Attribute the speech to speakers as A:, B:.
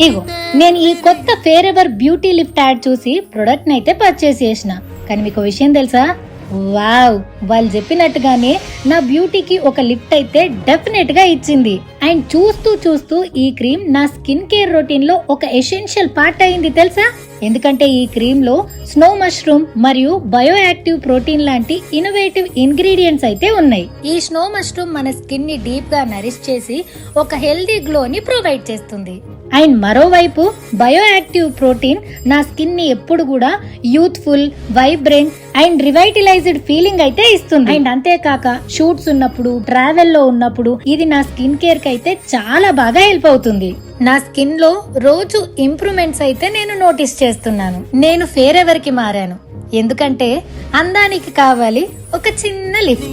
A: ఇగో నేను ఈ కొత్త fair ever beauty lift add చూసి ప్రొడక్ట్ నైతే పర్చేస్ చేసిన. కానీ మీకు విషయం తెలుసా, వావ్, వాళ్ళు చెప్పినట్టుగానే నా బ్యూటీకి ఒక లిఫ్ట్ అయితే డెఫినెట్ గా ఇచ్చింది. అండ్ చూస్తూ చూస్తూ ఈ క్రీమ్ నా స్కిన్ కేర్ రొటీన్ లో ఒక ఎసెన్షియల్ పార్ట్ అయింది తెలుసా. ఎందుకంటే ఈ క్రీమ్ లో స్నో మష్రూమ్ మరియు బయో యాక్టివ్ ప్రోటీన్ లాంటి ఇన్నోవేటివ్ ఇంగ్రీడియంట్స్ అయితే ఉన్నాయి. ఈ స్నో మష్రూమ్ మన స్కిన్ ని డీప్ గా నరిష్ చేసి ఒక హెల్దీ గ్లో ని ప్రొవైడ్ చేస్తుంది. అండ్ మరోవైపు బయో యాక్టివ్ ప్రోటీన్ నా స్కిన్ ని ఎప్పుడు కూడా యూత్ఫుల్, వైబ్రెంట్ అండ్ రివైటలైజ్డ్ ఫీలింగ్ అయితే ఇస్తుంది. అండ్ అంతేకాక షూట్స్ ఉన్నప్పుడు, ట్రావెల్ లో ఉన్నప్పుడు ఇది నా స్కిన్ కేర్ కి అయితే చాలా బాగా హెల్ప్ అవుతుంది. నా స్కిన్ లో రోజు ఇంప్రూవ్మెంట్స్ అయితే నేను నోటీస్ చేస్తున్నాను. నేను ఫేర్ ఎవర్ కి మారాను ఎందుకంటే అందానికి కావాలి ఒక చిన్న లిఫ్ట్.